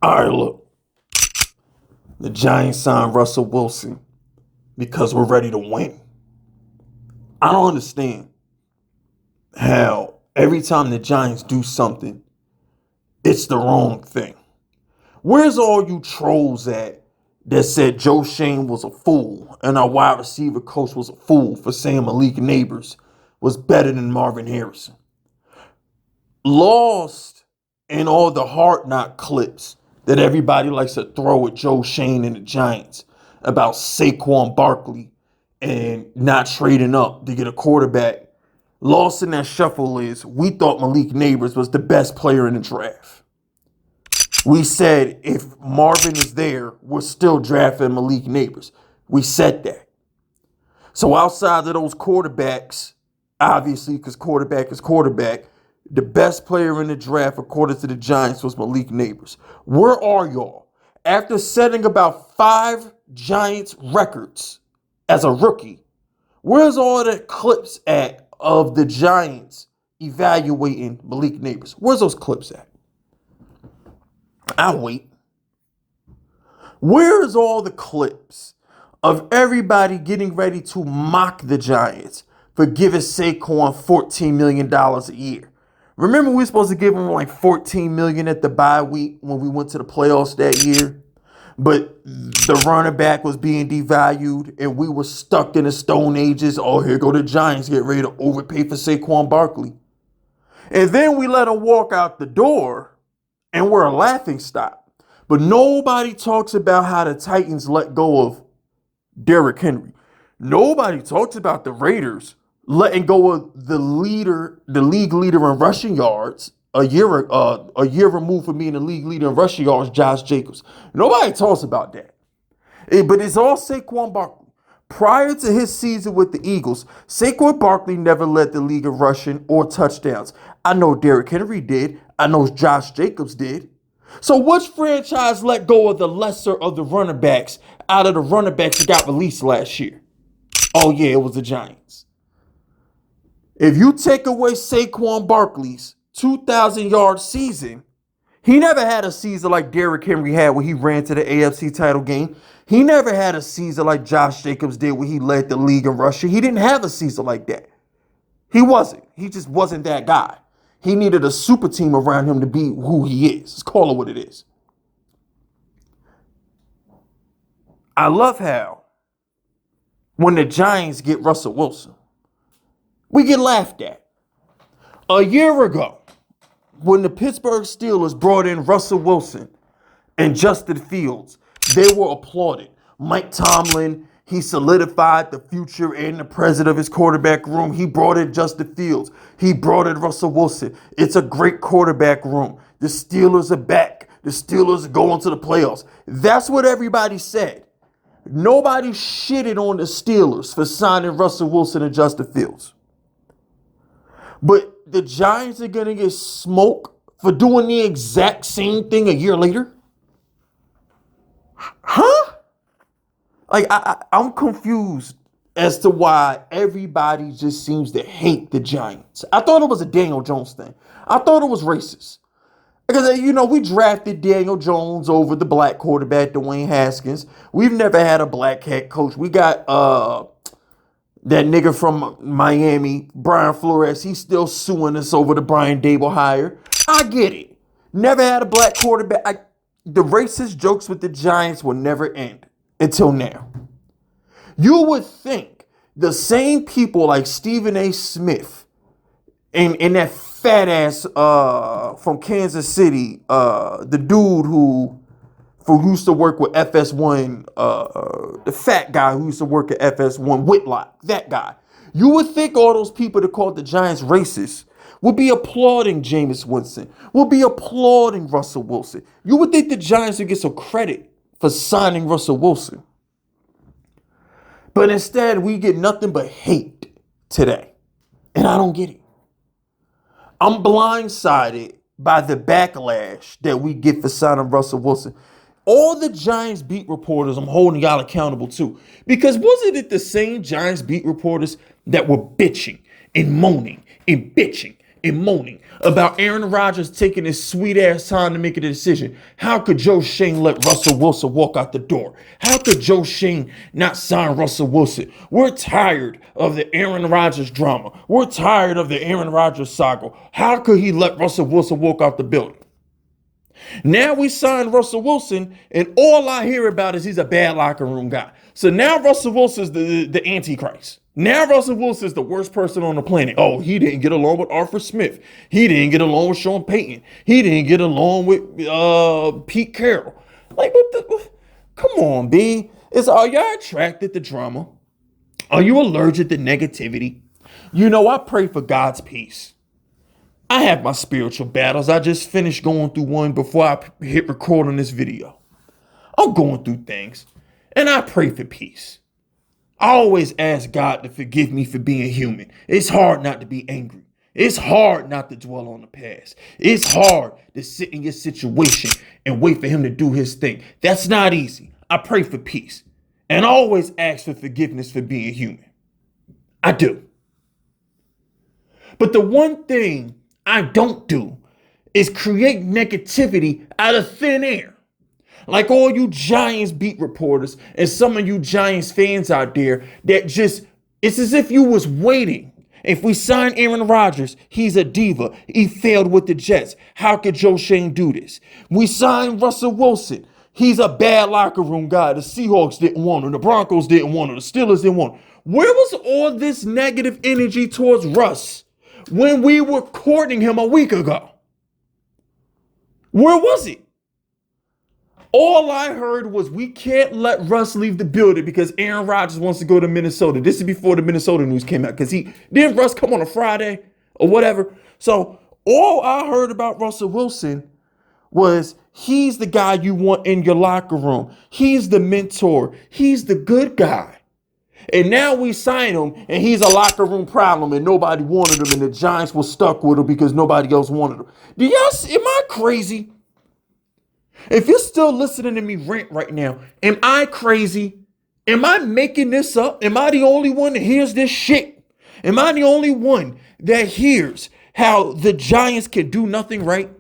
All right, look. The Giants signed Russell Wilson because we're ready to win. I don't understand how every time the Giants do something, it's the wrong thing. Where's all you trolls at that said Joe Shane was a fool and our wide receiver coach was a fool for saying Malik Neighbors was better than Marvin Harrison? Lost in all the hard knock clips that everybody likes to throw at Joe Shane and the Giants about Saquon Barkley and not trading up to get a quarterback. Lost in that shuffle is we thought Malik Neighbors was the best player in the draft. We said if Marvin is there, we're still drafting Malik Neighbors. We said that. So outside of those quarterbacks, obviously, because quarterback is quarterback, the best player in the draft, according to the Giants, was Malik Neighbors. Where are y'all? After setting about 5 Giants records as a rookie, where's all the clips at of the Giants evaluating Malik Neighbors? Where's those clips at? I'll wait. Where's all the clips of everybody getting ready to mock the Giants for giving Saquon $14 million a year? Remember we were supposed to give him like $14 million at the bye week when we went to the playoffs that year? But the running back was being devalued and we were stuck in the Stone Ages. Oh, here go the Giants get ready to overpay for Saquon Barkley. And then we let him walk out the door and we're a laughingstock. But nobody talks about how the Titans let go of Derrick Henry. Nobody talks about the Raiders letting go of the league leader in rushing yards, a year removed from being the league leader in rushing yards, Josh Jacobs. Nobody talks about that. But it's all Saquon Barkley. Prior to his season with the Eagles, Saquon Barkley never led the league in rushing or touchdowns. I know Derrick Henry did. I know Josh Jacobs did. So which franchise let go of the lesser of the running backs out of the running backs that got released last year? Oh, yeah, it was the Giants. If you take away Saquon Barkley's 2,000-yard season, he never had a season like Derrick Henry had when he ran to the AFC title game. He never had a season like Josh Jacobs did when he led the league in rushing. He didn't have a season like that. He wasn't. He just wasn't that guy. He needed a super team around him to be who he is. Let's call it what it is. I love how when the Giants get Russell Wilson, we get laughed at. A year ago, when the Pittsburgh Steelers brought in Russell Wilson and Justin Fields, they were applauded. Mike Tomlin, he solidified the future and the present of his quarterback room. He brought in Justin Fields. He brought in Russell Wilson. It's a great quarterback room. The Steelers are back. The Steelers are going to the playoffs. That's what everybody said. Nobody shitted on the Steelers for signing Russell Wilson and Justin Fields. But the Giants are going to get smoked for doing the exact same thing a year later? Huh? Like, I'm confused as to why everybody just seems to hate the Giants. I thought it was a Daniel Jones thing. I thought it was racist. Because, we drafted Daniel Jones over the black quarterback, Dwayne Haskins. We've never had a black head coach. We got that nigga from Miami, Brian Flores. He's still suing us over the Brian Dable hire. I get it. Never had a black quarterback. The racist jokes with the Giants will never end until now. You would think the same people like Stephen A. Smith and that fat ass from Kansas City, the dude who used to work with FS1, the fat guy who used to work at FS1, Whitlock, that guy. You would think all those people that called the Giants racist would be applauding Jameis Winston, would be applauding Russell Wilson. You would think the Giants would get some credit for signing Russell Wilson. But instead, we get nothing but hate today. And I don't get it. I'm blindsided by the backlash that we get for signing Russell Wilson. All the Giants beat reporters, I'm holding y'all accountable too. Because wasn't it the same Giants beat reporters that were bitching and moaning and bitching and moaning about Aaron Rodgers taking his sweet ass time to make a decision. How could Joe Shane let Russell Wilson walk out the door? How could Joe Shane not sign Russell Wilson? We're tired of the Aaron Rodgers drama. We're tired of the Aaron Rodgers saga. How could he let Russell Wilson walk out the building? Now we signed Russell Wilson, and all I hear about is he's a bad locker room guy. So now Russell Wilson's the Antichrist. Now Russell Wilson is the worst person on the planet. Oh, he didn't get along with Arthur Smith. He didn't get along with Sean Payton. He didn't get along with Pete Carroll. Like, come on, B. Are y'all attracted to drama? Are you allergic to negativity? You know, I pray for God's peace. I have my spiritual battles. I just finished going through one before I hit record on this video. I'm going through things, and I pray for peace. I always ask God to forgive me for being human. It's hard not to be angry. It's hard not to dwell on the past. It's hard to sit in your situation and wait for him to do his thing. That's not easy. I pray for peace, and I always ask for forgiveness for being human. I do. But the one thing I don't do is create negativity out of thin air. Like all you Giants beat reporters and some of you Giants fans out there that just, it's as if you was waiting. If we sign Aaron Rodgers, he's a diva. He failed with the Jets. How could Joe Shane do this? We signed Russell Wilson. He's a bad locker room guy. The Seahawks didn't want him. The Broncos didn't want him. The Steelers didn't want him. Where was all this negative energy towards Russ when we were courting him a week ago? Where was it? All I heard was we can't let Russ leave the building because Aaron Rodgers wants to go to Minnesota. This is before the Minnesota news came out because didn't Russ come on a Friday or whatever. So all I heard about Russell Wilson was he's the guy you want in your locker room. He's the mentor. He's the good guy. And now we sign him and he's a locker room problem and nobody wanted him and the Giants were stuck with him because nobody else wanted him. Am I crazy? If you're still listening to me rant right now, am I crazy? Am I making this up? Am I the only one that hears this shit? Am I the only one that hears how the Giants can do nothing right?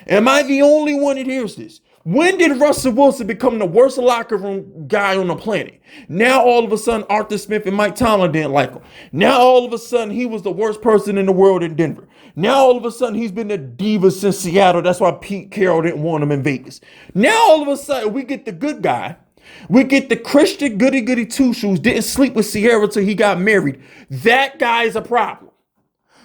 Am I the only one that hears this? When did Russell Wilson become the worst locker room guy on the planet? Now all of a sudden Arthur Smith and Mike Tomlin didn't like him. Now all of a sudden he was the worst person in the world in Denver. Now all of a sudden he's been the diva since Seattle. That's why Pete Carroll didn't want him in Vegas. Now all of a sudden we get the good guy. We get the Christian goody-goody two-shoes, didn't sleep with Sierra till he got married. That guy is a problem.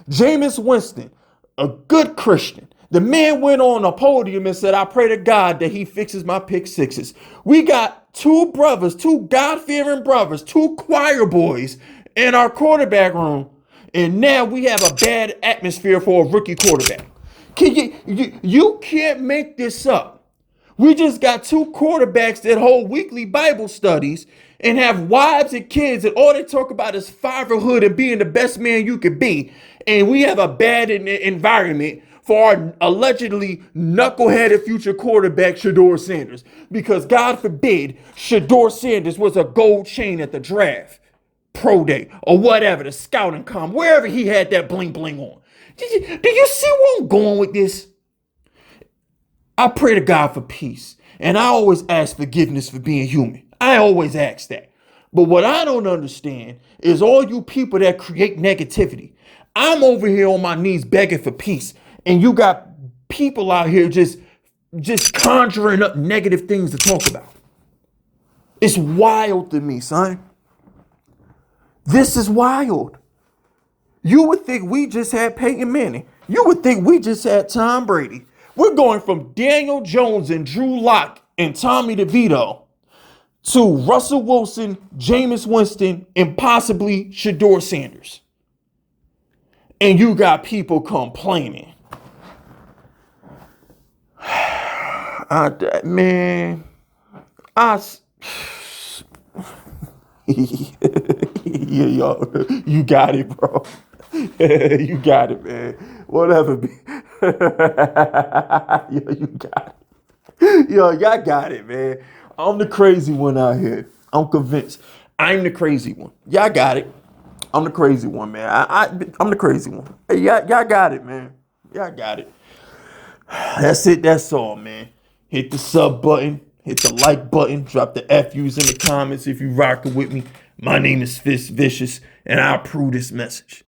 Jameis Winston, a good Christian. The man went on a podium and said, I pray to God that he fixes my pick sixes. We got two brothers, two God-fearing brothers, two choir boys in our quarterback room. And now we have a bad atmosphere for a rookie quarterback. You can't make this up. We just got two quarterbacks that hold weekly Bible studies and have wives and kids, and all they talk about is fatherhood and being the best man you could be. And we have a bad environment for our allegedly knuckleheaded future quarterback, Shedeur Sanders. Because God forbid Shedeur Sanders was a gold chain at the draft, pro day, or whatever, the scouting comp, wherever he had that bling bling on. Do you see where I'm going with this? I pray to God for peace. And I always ask forgiveness for being human. I always ask that. But what I don't understand is all you people that create negativity. I'm over here on my knees begging for peace. And you got people out here just conjuring up negative things to talk about. It's wild to me, son. This is wild. You would think we just had Peyton Manning. You would think we just had Tom Brady. We're going from Daniel Jones and Drew Lock and Tommy DeVito to Russell Wilson, Jameis Winston, and possibly Shedeur Sanders. And you got people complaining. Man, yo, you got it, bro. You got it, man. Whatever. Yo, you got it. Yo, y'all got it, man. I'm the crazy one out here. I'm convinced I'm the crazy one. Y'all got it. I'm the crazy one, man. I'm the crazy one. Hey, y'all got it, man. Y'all got it. That's it. That's all, man. Hit the sub button. Hit the like button. Drop the FUs in the comments if you rocking with me. My name is FiskVicious, and I approve this message.